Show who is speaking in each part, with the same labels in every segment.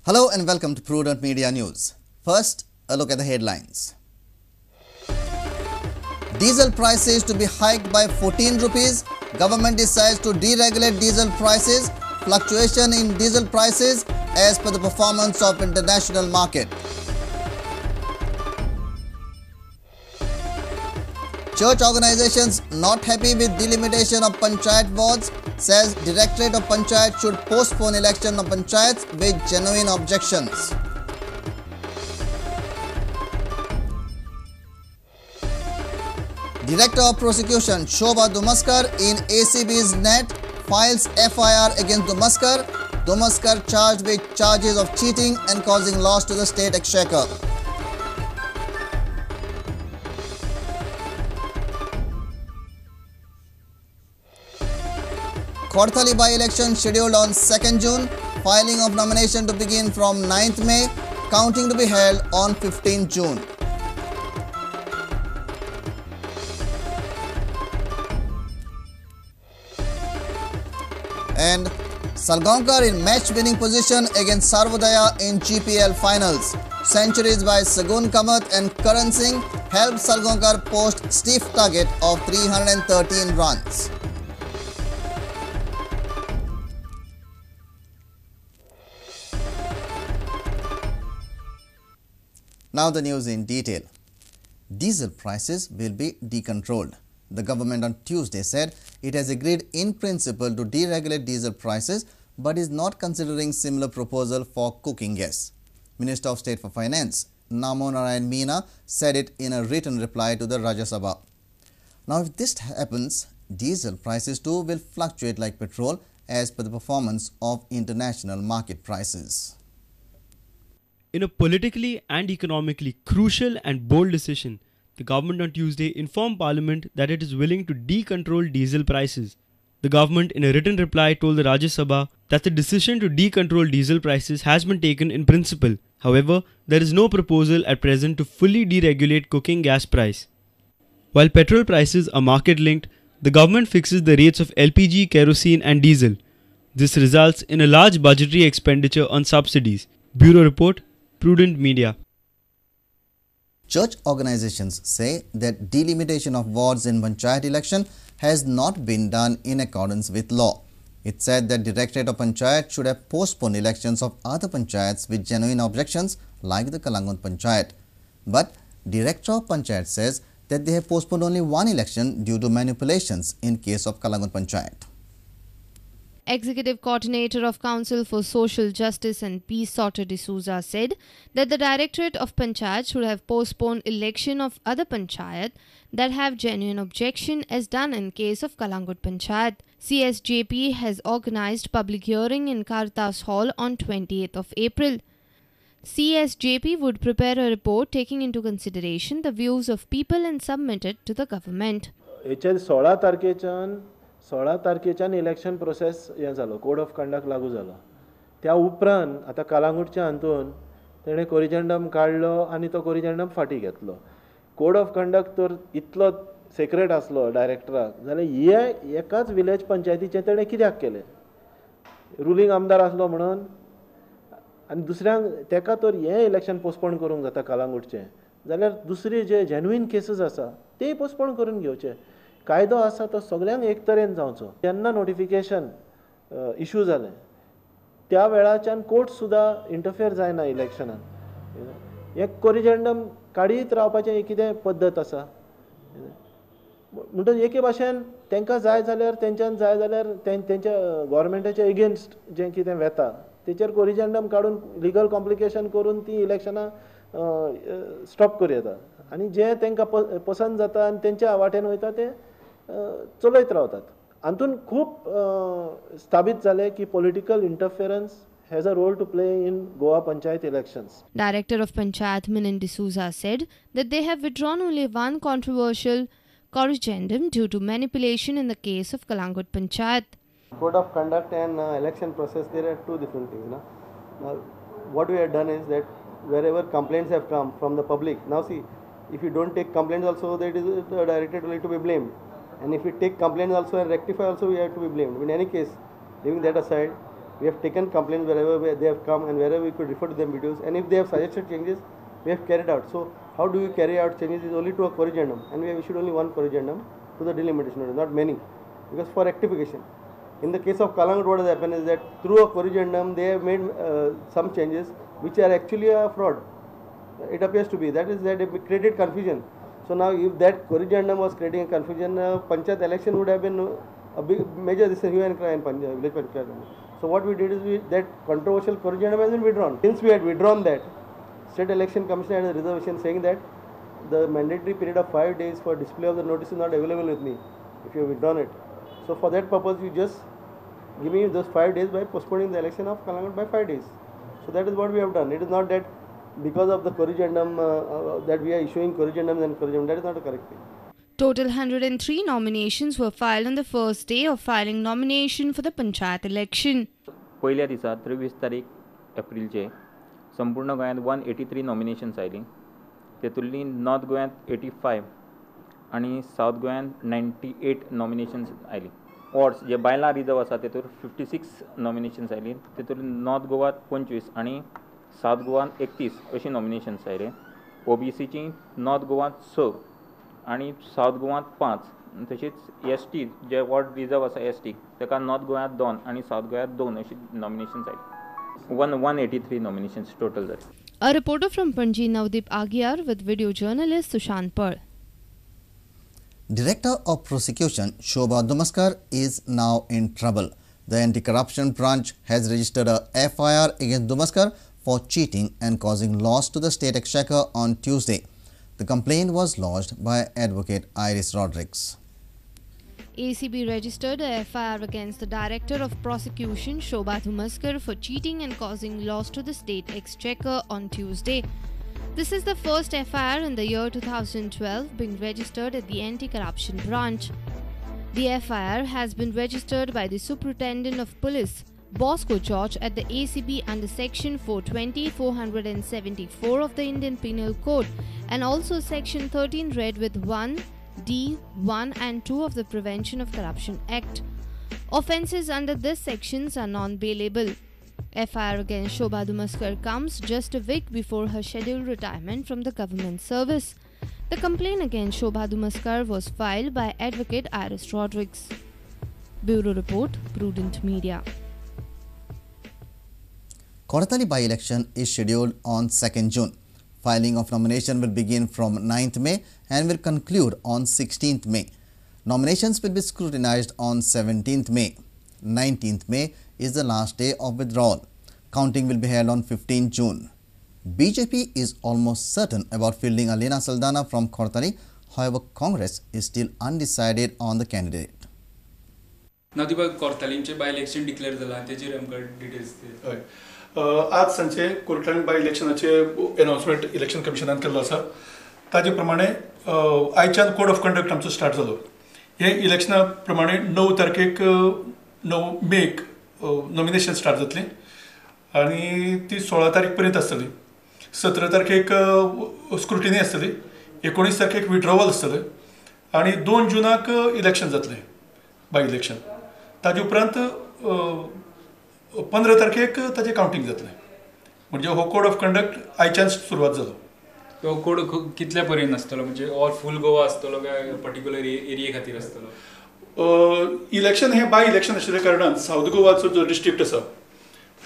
Speaker 1: Hello and welcome to Prudent Media News. First, a look at the headlines. Diesel prices to be hiked by 14 rupees. Government decides to deregulate diesel prices. Fluctuation in diesel prices as per the performance of international market. Church organizations not happy with delimitation of panchayat wards, says Directorate of Panchayat should postpone election of panchayats with genuine objections. Director of Prosecution Shobha Dumaskar in ACB's net files FIR against Dumaskar. Dumaskar charged with charges of cheating and causing loss to the state exchequer. Kodthali by-election scheduled on 2nd June. Filing of nomination to begin from 9th May. Counting to be held on 15th June. And Salgaonkar in match-winning position against Sarvodaya in GPL finals. Centuries by Sagun Kamath and Karan Singh helped Salgaonkar post stiff target of 313 runs. Now the news in detail. Diesel prices will be decontrolled. The government on Tuesday said it has agreed in principle to deregulate diesel prices but is not considering similar proposal for cooking gas. Minister of State for Finance Namo Narayan Meena said it in a written reply to the Rajya Sabha. Now if this happens, diesel prices too will fluctuate like petrol as per the performance of international market prices.
Speaker 2: In a politically and economically crucial and bold decision, the government on Tuesday informed Parliament that it is willing to decontrol diesel prices. The government in a written reply told the Rajya Sabha that the decision to decontrol diesel prices has been taken in principle. However, there is no proposal at present to fully deregulate cooking gas price. While petrol prices are market linked, the government fixes the rates of LPG, kerosene and diesel. This results in a large budgetary expenditure on subsidies. Bureau Report, Prudent Media.
Speaker 1: Church organizations say that delimitation of wards in panchayat election has not been done in accordance with law. It said that Directorate of Panchayat should have postponed elections of other panchayats with genuine objections like the Kalangund Panchayat. But Director of Panchayat says that they have postponed only one election due to manipulations in case of Kalangund Panchayat.
Speaker 3: Executive Coordinator of Council for Social Justice and Peace Sauter D'Souza said that the Directorate of Panchayat should have postponed election of other panchayat that have genuine objection as done in case of Kalangund Panchayat. CSJP has organized public hearing in Caritas Hall on 28th of April. CSJP would prepare a report taking into consideration the views of people and submit it to the government.
Speaker 4: 16 तारखेच्यान election process हें जालो, code of conduct लागू जालो. त्या उपरांत आतां कालांगूटच्या हातून तेणें कोरिजंडम काडलो आनी तो कोरिजंडम फाटी घेतलो. कोड ऑफ कंडक्ट तर इतलो सेक्रेट आसलो डायरेक्टराक, जाल्यार हे एकाच विलेज पंचायतीचें तेणें कित्याक केलें? रुलींग आमदार आसलो म्हणून आनी दुसऱ्यांक तेका तर हें इलेक्शन पोस्टपोन करूंक जाता कालांगूटचें, जाल्यार दुसरी जे जेन्युइन केसीस आसा तेय पोस्टपोन करून घेवचे. कायदो आसा तो सगळ्यांक एक तरेन जावचो. जेन्ना नोटिफिकेशन इश्यू जालें त्या वेळाच्यान कोर्ट सुद्दां इंटरफियर जायना इलेक्शनान. हे कोरिजंडम काडीत रावपाचें एक कितें पद्दत आसा? म्हणटच एके भाशेन तांकां जाय जाल्यार तेंच्यान जाय जाल्यार तेंच्या गव्हर्मेंटाच्या एगेन्स्ट जें कितें वेता तेचेर कोरिजंडम काडून लिगल कॉम्प्लिकेशन करून ती इलेक्शनां स्टॉप करूं येता आनी जें तांकां पसंद जाता आनी तेंच्या वाटेन वयता तें चलयत रावतात. हातून खूब स्थापीत जालें की political इंटरफियरन्स has a role to play in Goa Panchayat elections.
Speaker 3: Director of Panchayat Milind D'Souza said that they have withdrawn only one controversial corrigendum due to manipulation in the case of Kalangund Panchayat.
Speaker 5: Code of conduct and election process, there are two different things. Now, what we have done is that wherever complaints have come from the public, now see, if you don't take complaints also, that is the directorate will have to be blamed. And if we take complaints also and rectify also, we have to be blamed. In any case, leaving that aside, We have taken complaints wherever they have come and wherever we could refer to them videos, and if they have suggested changes, we have carried out. So how do we carry out changes is only to a corrigendum, and we have issued only one corrigendum to the delimitation notice, not many, because for rectification. In the case of Kalangut, what has happened is that through a corrigendum they have made some changes which are actually a fraud. It appears to be. That is that it created confusion. So now if that corrigendum was creating a confusion, Panchayat election would have been a big major hue and cry in village Panchayat. So what we did is that controversial corrigendum has been withdrawn. Since we had withdrawn that, State Election Commission had a reservation saying that the mandatory period of 5 days for display of the notice is not available with me if you have withdrawn it. So for that purpose, you just give me those 5 days by postponing the election of Kalangut by 5 days. So that is what we have done. It is not that because of the corrigendum that we are issuing corrigendums and corrigendum. That is not a correct thing.
Speaker 3: Total 103 nominations were filed on the first day of filing nomination for the Panchayat election.
Speaker 6: पहिल्या दिसा 23 तारीख एप्रिलचे संपूर्ण गोंयांत 183 nominations आयलीं. तेतूंतलीं north गोंयांत 85 आनी south गोंयांत 98 nominations आयलीं. वॉर्ड्स जे बायलां रिजर्व आसा तेतूर 56 नॉमिनेशन्स आयलीं. तेतूंत नॉर्थ गोवात 25 आनी सावथ गोवान 31 अशी नॉमिनेशन्स आयले. ओबीसीची नॉर्थ गोवात 6 आनी सावथ गोवात 5. तशीच एसटी जे वॉर्ड रिजर्व आसा एसटी ताका नॉर्थ गोंयांत 2 आनी सावथ गोंयांत 2 अशी nominations oily. 183 nominations total there.
Speaker 3: A reporter from Panji, Navdeep Agyar, with video journalist Sushant Par.
Speaker 1: Director of Prosecution Shobha Dumaskar is now in trouble. The anti-corruption branch has registered a FIR against Dumaskar for cheating and causing loss to the state exchequer on Tuesday. The complaint was lodged by advocate Iris Rodrigues.
Speaker 3: ACB registered a FIR against the Director of Prosecution Shobha Dumaskar for cheating and causing loss to the state exchequer on Tuesday. This is the first FIR in the year 2012 being registered at the Anti-Corruption Branch. The FIR has been registered by the Superintendent of Police, Bosco George, at the ACB under Section 420-474 of the Indian Penal Code and also Section 13 read with 1D, 1 and 2 of the Prevention of Corruption Act. Offences under these sections are non-bailable. FIR against Shobha Dumaskar comes just a week before her scheduled retirement from the government service. The complaint against Shobha Dumaskar was filed by advocate Iris Rodrigues. Bureau Report, Prudent Media.
Speaker 1: Koratali by-election is scheduled on 2nd June. Filing of nomination will begin from 9th May and will conclude on 16th May. Nominations will be scrutinized on 17th May. 19th May is the last day of withdrawal. Counting will be held on 15th June. BJP is almost certain about fielding Alina Saldana from Koratali. However, Congress is still undecided on the candidate.
Speaker 7: Navdeep कोर्तालींचे by election declare जाला तेजेर आमकां details
Speaker 8: हय आज सांजे कोर्टांनी by इलेक्शनाचे announcement election कमिशनान केल्लो आसा. ताजे प्रमाणे आयच्यान कोड ऑफ कंडक्ट आमचो स्टार्ट जालो. हे इलेक्शना प्रमाणे 9 तारखेक 9 मेक नॉमिनेशन स्टार्ट जातली आनी ती 16 तारीख पर्यंत आसतली. 17 तारखेक स्क्रुटिनी आसतली, 19 तारखेक विड्रॉवल आसतलें आनी 2 जुनाक इलेक्शन जातलें बाय इलेक्शन. ताजे उपरांत 15 तारखेक ताजें कावंटींग जातलें. म्हणजे हो कोड ऑफ कंडक्ट आयच्यान सुरवात जालो.
Speaker 7: तो कोड कितल्या पर्यंत आसतलो, म्हणजे ऑल फूल गोवा आसतलो काय पर्टिक्युलर एरिये खातीर आसतलो?
Speaker 8: इलेक्शन हे बाय इलेक्शन आशिल्ल्या कारणान सावथ गोवाचो जो डिस्ट्रिक्ट आसा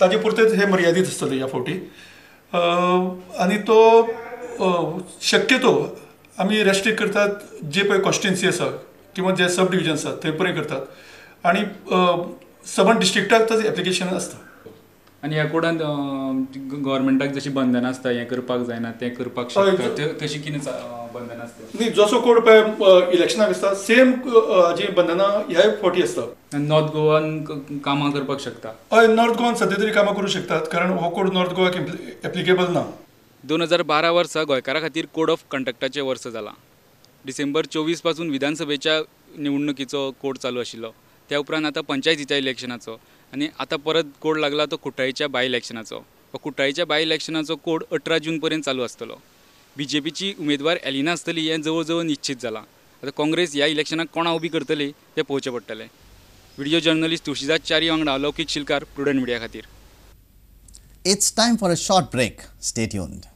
Speaker 8: ताजे पुरतेच हे मर्यादीत आसतले ह्या फावटी. आनी तो शक्यतो आमी रेस्ट्रिक्ट करतात जे पळय कॉन्स्टिट्युन्सी आसा किंवा जे सब डिव्हिजन आसात थंय पर्यंत करतात आनी सबन डिस्ट्रिक्टाक ताजें एप्लिकेशन आसता.
Speaker 7: आनी ह्या कोडांत गव्हर्मेंटाक जशी बंधनां आसता हें करपाक जायना तें करपाक शकता तशी कितें बंधनां आसता?
Speaker 8: न्ही, जसो कोड पळय इलेक्शनाक आसता सेम जी बंधनां ह्याय फावटी आसता.
Speaker 7: नॉर्थ गोवान कामां करपाक शकता?
Speaker 8: हय, नॉर्थ गोवान सद्या तरी कामां करूं शकतात कारण हो कोड नॉर्थ गोवाक एप्लिकेबल ना.
Speaker 7: 2012 वर्सा गोंयकारा खातीर कोड ऑफ कंडक्टाचें वर्स जालां. डिसेंबर 24 पासून विधानसभेच्या निवडणुकीचो कोड चालू आशिल्लो. त्या उपरांत आतां पंचायतीच्या इलेक्शनाचो आनी आतां परत कोड लागला तो कुट्टाळीच्या बाय इलेक्शनाचो. हो कुट्टाळीच्या बाय इलेक्शनाचो कोड 18 जून पर्यंत चालू आसतलो. बीजेपीची उमेदवार एलिना आसतली हें जवळ जवळ निश्चित जालां. आतां काँग्रेस ह्या इलेक्शनाक कोणा उबी करतली तें पळोवचें पडटलें. व्हिडिओ जर्नलिस्ट तुळशीदास च्यारी वांगडा लौकीक शिलकार, प्रुडंट मिडिया खातीर.
Speaker 1: It's time for a short break. Stay tuned.